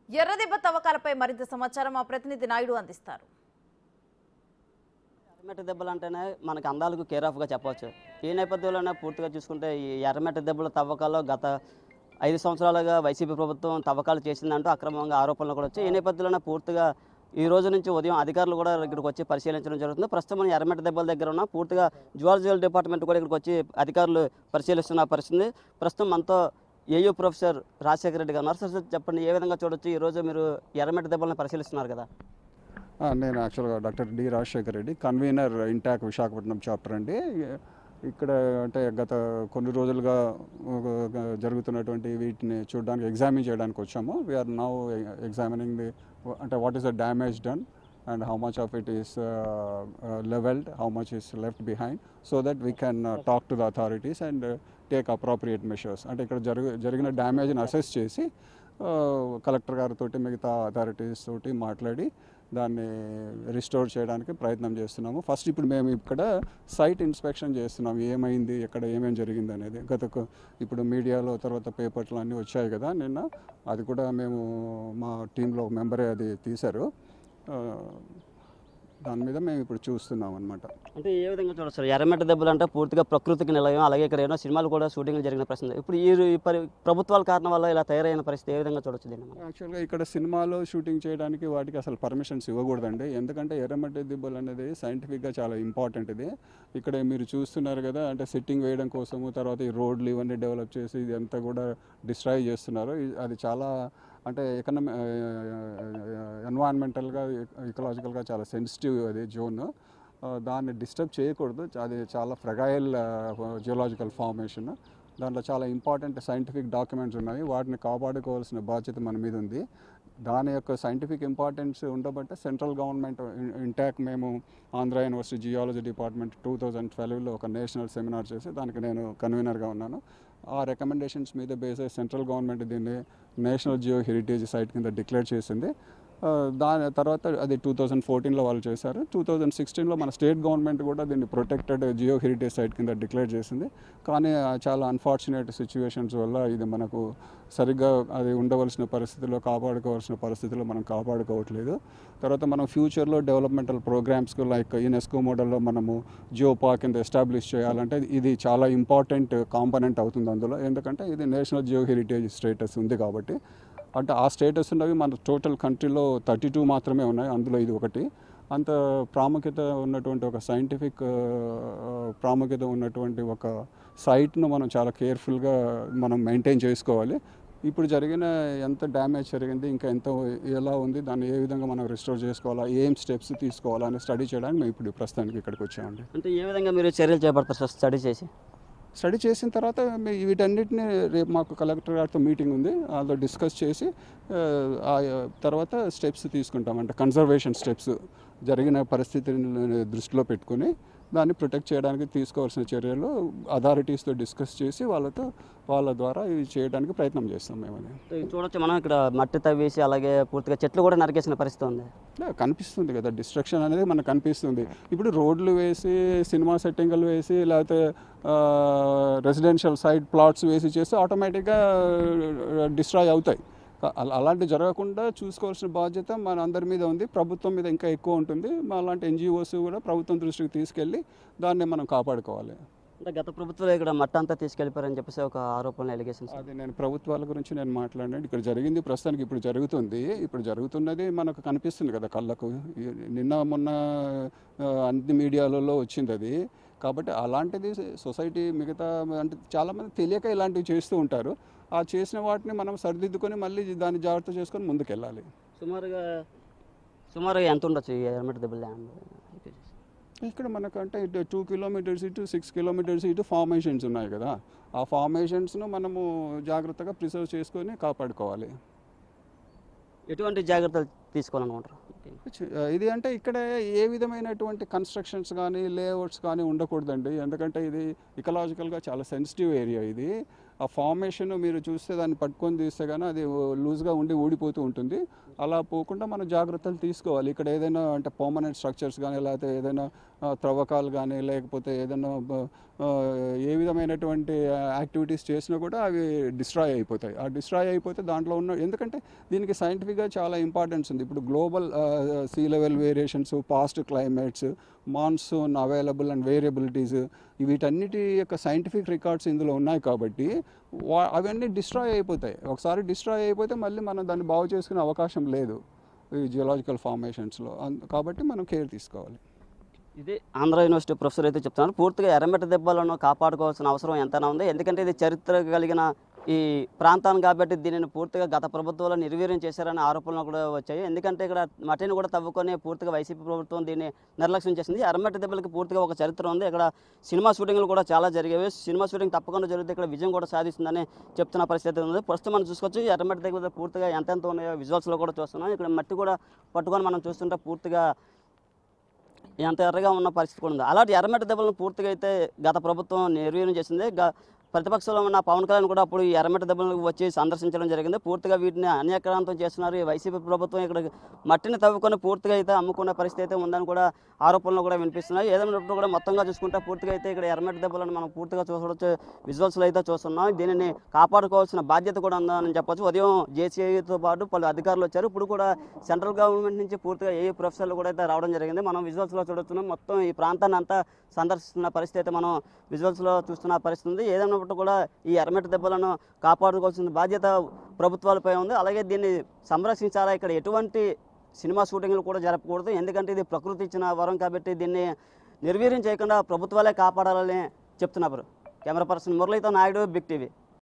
ఎర్రదెబ్బ తవ్వకాలపై మరింత సమాచారం మా ప్రతినిధి నాయుడు అందిస్తారు. ఎర్రమట్టి దెబ్బలు అంటేనే మనకి అందాలకు కేర్ ఆఫ్గా చెప్పవచ్చు. ఈ నేపథ్యంలోనే పూర్తిగా చూసుకుంటే ఈ ఎర్రమట్టి దెబ్బల తవ్వకాల్లో గత 5 సంవత్సరాలుగా వైసీపీ ప్రభుత్వం తవ్వకాలు చేసిందంటూ అక్రమంగా ఆరోపణలు కూడా వచ్చాయి. ఈ నేపథ్యంలోనే పూర్తిగా ఈ రోజు నుంచి ఉదయం అధికారులు కూడా ఇక్కడికి వచ్చి పరిశీలించడం జరుగుతుంది. ప్రస్తుతం మనం ఎర్రమట్టి దెబ్బల దగ్గర ఉన్న పూర్తిగా జువాలజికల్ డిపార్ట్మెంట్ కూడా ఇక్కడికి వచ్చి అధికారులు పరిశీలిస్తున్న పరిస్థితి. ప్రస్తుతం మనతో ఏయూ ప్రొఫెసర్ రాజశేఖర రెడ్డి గారు. సార్ చెప్పండి, ఏ విధంగా చూడొచ్చు ఈరోజు మీరు ఎర్రమట్టి దెబ్బలను పరిశీలిస్తున్నారు కదా? నేను యాక్చువల్గా doctor D Rajasekhara Reddy, convener INTACH Visakhapatnam chapter అండి. ఇక్కడ అంటే గత కొన్ని రోజులుగా జరుగుతున్నటువంటి వీటిని చూడడానికి ఎగ్జామిన్ చేయడానికి వచ్చాము. వీఆర్ నౌ ఎగ్జామినింగ్ ది అంటే what is the damage done and how much of it is leveled, how much is left behind, so that we can talk to the authorities and take appropriate measures. అంటే ఇక్కడ జరిగిన డ్యామేజ్ని assess చేసి collector గారితో మిగతా authorities తోటి మాట్లాడి దాన్ని restore చేయడానికి ప్రయత్నం చేస్తున్నాము. ఫస్ట్ ఇప్పుడు మేము ఇక్కడ సైట్ ఇన్స్పెక్షన్ చేస్తున్నాము, ఏమైంది, ఎక్కడ ఏమేమి జరిగింది అనేది. ఇప్పుడు మీడియాలో తర్వాత పేపర్లు అన్నీ వచ్చాయి కదా నిన్న, అది కూడా మేము మా టీంలో మెంబరే అది తీశారు. దాని మీద మేము ఇప్పుడు చూస్తున్నాం అనమాట. అంటే ఏ విధంగా చూడొచ్చు సార్? ఎర్రమట్టి దెబ్బలు అంటే పూర్తిగా ప్రకృతికి నిలయం, అలాగే ఇక్కడ ఏమైనా సినిమాలు కూడా షూటింగ్లు జరిగిన పరిస్థితి. ఇప్పుడు ఈ ప్రభుత్వాల కారణం వల్ల ఇలా తయారైన పరిస్థితి ఏ విధంగా చూడొచ్చు దీన్ని? యాక్చువల్గా ఇక్కడ సినిమాలో షూటింగ్ చేయడానికి వాటికి అసలు పర్మిషన్స్ ఇవ్వకూడదండి. ఎందుకంటే ఎర్రమట్టి దెబ్బలు అనేది సైంటిఫిక్గా చాలా ఇంపార్టెంట్. ఇది ఇక్కడ మీరు చూస్తున్నారు కదా, అంటే సెట్టింగ్ వేయడం కోసము తర్వాత ఈ రోడ్లు ఇవన్నీ డెవలప్ చేసి ఇదంతా కూడా డిస్ట్రాయ్ చేస్తున్నారు. అది చాలా అంటే ఎన్వైరన్మెంటల్గా ఇకలాజికల్గా చాలా సెన్సిటివ్ అది జోన్. దాన్ని డిస్టర్బ్ చేయకూడదు. అది చాలా ఫ్రగైల్ జియోలాజికల్ ఫార్మేషన్. దాంట్లో చాలా ఇంపార్టెంట్ సైంటిఫిక్ డాక్యుమెంట్స్ ఉన్నాయి. వాటిని కాపాడుకోవాల్సిన బాధ్యత మన మీద ఉంది. దాని యొక్క సైంటిఫిక్ ఇంపార్టెన్స్ ఉండబట్టే సెంట్రల్ గవర్నమెంట్ ఇంటాక్ మేము ఆంధ్ర యూనివర్సిటీ జియాలజీ డిపార్ట్మెంట్ 2012లో ఒక నేషనల్ సెమినార్ చేసి దానికి నేను కన్వీనర్గా ఉన్నాను. ఆ రికమెండేషన్స్ మీద బేస్ అయ్యి సెంట్రల్ గవర్నమెంట్ దీన్ని నేషనల్ జియో హెరిటేజ్ సైట్ కింద డిక్లేర్ చేసింది. దాని తర్వాత అది 2014లో వాళ్ళు చేశారు. 2016లో మన స్టేట్ గవర్నమెంట్ కూడా దీన్ని ప్రొటెక్టెడ్ జియో హెరిటేజ్ సైట్ కింద డిక్లేర్ చేసింది. కానీ చాలా అన్ఫార్చునేట్ సిచ్యువేషన్స్ వల్ల ఇది మనకు సరిగ్గా అది ఉండవలసిన పరిస్థితుల్లో కాపాడుకోవాల్సిన పరిస్థితుల్లో మనం కాపాడుకోవట్లేదు. తర్వాత మనం ఫ్యూచర్లో డెవలప్మెంటల్ ప్రోగ్రామ్స్కు లైక్ యునెస్కో మోడల్లో మనము జియో పార్క్ కింద ఎస్టాబ్లిష్ చేయాలంటే ఇది చాలా ఇంపార్టెంట్ కాంపనెంట్ అవుతుంది అందులో. ఎందుకంటే ఇది నేషనల్ జియో హెరిటేజ్ స్టేటస్ ఉంది కాబట్టి. అంటే ఆ స్టేటస్ ఉన్నవి మన టోటల్ కంట్రీలో 32 మాత్రమే ఉన్నాయి, అందులో ఇది ఒకటి. అంత ప్రాముఖ్యత ఉన్నటువంటి ఒక సైంటిఫిక్ ప్రాముఖ్యత ఉన్నటువంటి ఒక సైట్ను మనం చాలా కేర్ఫుల్గా మనం మెయింటైన్ చేసుకోవాలి. ఇప్పుడు జరిగిన ఎంత డ్యామేజ్ జరిగింది, ఇంకా ఎంత ఎలా ఉంది, దాన్ని ఏ విధంగా మనం రిస్టోర్ చేసుకోవాలా, ఏం స్టెప్స్ తీసుకోవాలా అని స్టడీ చేయడానికి మేము ఇప్పుడు ప్రస్తుతానికి ఇక్కడికి వచ్చామండి. అంటే ఏ విధంగా మీరు చర్యలు చేపడతారు సార్ స్టడీ చేసిన తర్వాత వీటన్నిటిని రేపు మాకు కలెక్టర్ గారితో మీటింగ్ ఉంది, అందులో డిస్కస్ చేసి ఆ తర్వాత స్టెప్స్ తీసుకుంటాం. అంటే కన్జర్వేషన్ స్టెప్స్ జరిగిన పరిస్థితిని దృష్టిలో పెట్టుకుని దాన్ని ప్రొటెక్ట్ చేయడానికి తీసుకోవాల్సిన చర్యలు అథారిటీస్తో డిస్కస్ చేసి వాళ్ళ ద్వారా ఇవి చేయడానికి ప్రయత్నం చేస్తాం మేము. చూడొచ్చు మనం ఇక్కడ మట్టి తవ్వేసి అలాగే పూర్తిగా చెట్లు కూడా నరికేసిన పరిస్థితి ఉంది. కనిపిస్తుంది కదా, డిస్ట్రక్షన్ అనేది మనకు కనిపిస్తుంది. ఇప్పుడు రోడ్లు వేసి సినిమా సెట్టింగ్లు వేసి లేకపోతే రెసిడెన్షియల్ సైడ్ ప్లాట్స్ వేసి చేస్తే ఆటోమేటిక్గా డిస్ట్రాయ్ అవుతాయి. అలాంటి జరగకుండా చూసుకోవాల్సిన బాధ్యత మన అందరి మీద ఉంది. ప్రభుత్వం మీద ఇంకా ఎక్కువ ఉంటుంది. అలాంటి ఎన్జిఓస్ కూడా ప్రభుత్వం దృష్టికి తీసుకెళ్ళి దాన్ని మనం కాపాడుకోవాలి. అంటే గత ప్రభుత్వం ఇక్కడ మట్టి అంతా తీసుకెళ్ళిపోయారని చెప్పేసి ఒక ఆరోపణ ఎలిగేషన్. అది నేను ప్రభుత్వాల గురించి నేను మాట్లాడినాను. ఇక్కడ జరిగింది ప్రస్తుతానికి ఇప్పుడు జరుగుతుంది. ఇప్పుడు జరుగుతున్నది మనకు కనిపిస్తుంది కదా కళ్ళకు. నిన్న మొన్న అన్ని మీడియాలలో వచ్చింది అది. కాబట్టి అలాంటిది సొసైటీ మిగతా అంటే చాలామంది తెలియక ఇలాంటివి చేస్తూ ఉంటారు. ఆ చేసిన వాటిని మనం సరిదిద్దుకొని మళ్ళీ దాన్ని జాగ్రత్త చేసుకొని ముందుకెళ్ళాలి. సుమారుగా ఎంత ఉండొచ్చు ఈ ఎర్రమట్టి దెబ్బలు? ఇక్కడ మనకంటే 2 కిలోమీటర్స్ ఇటు 6 కిలోమీటర్స్ ఇటు ఫార్మేషన్స్ ఉన్నాయి కదా, ఆ ఫార్మేషన్స్ను మనము జాగ్రత్తగా ప్రిజర్వ్ చేసుకొని కాపాడుకోవాలి. ఎటువంటి జాగ్రత్తలు తీసుకోవాలనుకుంటారు? ఇది అంటే ఇక్కడ ఏ విధమైనటువంటి కన్స్ట్రక్షన్స్ కానీ లేఅవుట్స్ కానీ ఉండకూడదండి. ఎందుకంటే ఇది ఇకలాజికల్గా చాలా సెన్సిటివ్ ఏరియా. ఇది ఆ ఫార్మేషన్ మీరు చూస్తే దాన్ని పట్టుకొని తీస్తే కానీ అది లూజ్గా ఉండి ఊడిపోతూ ఉంటుంది. అలా పోకుండా మనం జాగ్రత్తలు తీసుకోవాలి. ఇక్కడ ఏదైనా అంటే పర్మనెంట్ స్ట్రక్చర్స్ కానీ లేకపోతే ఏదైనా త్రవ్వకాలు కానీ లేకపోతే ఏదైనా ఏ విధమైనటువంటి యాక్టివిటీస్ చేసినా కూడా అవి డిస్ట్రాయ్ అయిపోతాయి. ఆ డిస్ట్రాయ్ అయిపోతే దాంట్లో ఉన్న, ఎందుకంటే దీనికి సైంటిఫిక్గా చాలా ఇంపార్టెన్స్ ఉంది. ఇప్పుడు global sea level variations, past climates, monsoon available and variabilities, వీటన్నిటి యొక్క సైంటిఫిక్ రికార్డ్స్ ఇందులో ఉన్నాయి కాబట్టి అవన్నీ డిస్ట్రాయ్ అయిపోతాయి. ఒకసారి డిస్ట్రాయ్ అయిపోతే మళ్ళీ మనం దాన్ని బాగు చేసుకునే అవకాశం లేదు ఈ జియోలాజికల్ ఫార్మేషన్స్లో. కాబట్టి మనం కేర్ తీసుకోవాలి. ఇది ఆంధ్ర యూనివర్సిటీ ప్రొఫెసర్ అయితే చెప్తున్నారు. పూర్తిగా ఎర్రమట్టి దెబ్బలను కాపాడుకోవాల్సిన అవసరం ఎంతైనా ఉంది. ఎందుకంటే ఇది చరిత్ర కలిగిన ఈ ప్రాంతాన్ని కాబట్టి దీనిని పూర్తిగా గత ప్రభుత్వాలు నిర్వీర్యం చేశారనే ఆరోపణలు కూడా వచ్చాయి. ఎందుకంటే ఇక్కడ మట్టిని కూడా తవ్వుకొని పూర్తిగా వైసీపీ ప్రభుత్వం దీన్ని నిర్లక్ష్యం చేసింది. ఎర్రమట్టి దెబ్బలకి పూర్తిగా ఒక చరిత్ర ఉంది. ఇక్కడ సినిమా షూటింగ్లు కూడా చాలా జరిగేవి. సినిమా షూటింగ్ తప్పకుండా జరిగితే ఇక్కడ విజయం కూడా సాధిస్తుందని చెప్తున్న పరిస్థితి ఉంది. ప్రస్తుతం మనం చూసుకోవచ్చు ఎర్రమట్టి దెబ్బలు పూర్తిగా ఎంతెంత ఉన్నాయో విజువల్స్లో కూడా చూస్తున్నాం. ఇక్కడ మట్టి కూడా పట్టుకొని మనం చూస్తుంటే పూర్తిగా ఎంత ఎర్రగా ఉన్న పరిస్థితి కూడా ఉంది. అలాంటి ఎర్రమట్టి దెబ్బలను పూర్తిగా అయితే గత ప్రభుత్వం నిర్వీర్యం చేసింది. ప్రతిపక్షంలో ఉన్న పవన్ కళ్యాణ్ కూడా అప్పుడు ఈ ఎర్రమట్టి దెబ్బలకు వచ్చి సందర్శించడం జరిగింది. పూర్తిగా వీటిని అన్యాక్రాంతం చేస్తున్నారు. ఈ వైసీపీ ప్రభుత్వం ఇక్కడ మట్టిని తవ్వుకొని పూర్తిగా అయితే అమ్ముకునే పరిస్థితి అయితే ఉందని కూడా ఆరోపణలు కూడా వినిపిస్తున్నాయి. ఏదైనప్పుడు కూడా మొత్తంగా చూసుకుంటే పూర్తిగా అయితే ఇక్కడ ఎర్రమట్టి దెబ్బలను మనం పూర్తిగా చూడవచ్చు, విజువల్స్లో అయితే చూస్తున్నాం. దీనిని కాపాడుకోవాల్సిన బాధ్యత కూడా ఉందని చెప్పొచ్చు. ఉదయం జేసీఐతో పాటు పలు అధికారులు వచ్చారు. ఇప్పుడు కూడా సెంట్రల్ గవర్నమెంట్ నుంచి పూర్తిగా ఏ ప్రొఫెసర్లు కూడా అయితే రావడం జరిగింది. మనం విజువల్స్లో చూడొచ్చున్నాం. మొత్తం ఈ ప్రాంతాన్ని అంతా సందర్శిస్తున్న పరిస్థితి అయితే మనం విజువల్స్లో చూస్తున్న పరిస్థితి ఉంది. ఏదైనా కూడా ఈ ఎర్రమట్టి దెబ్బలను కాపాడుకోవాల్సిన బాధ్యత ప్రభుత్వాలపై ఉంది. అలాగే దీన్ని సంరక్షించాలా, ఇక్కడ ఎటువంటి సినిమా షూటింగ్లు కూడా జరపకూడదు. ఎందుకంటే ఇది ప్రకృతి ఇచ్చిన వరం కాబట్టి దీన్ని నిర్వీర్యం చేయకుండా ప్రభుత్వాలే కాపాడాలని చెప్తున్నారు. కెమెరా పర్సన్ మురళీతో నాయుడు, బిగ్ టీవీ.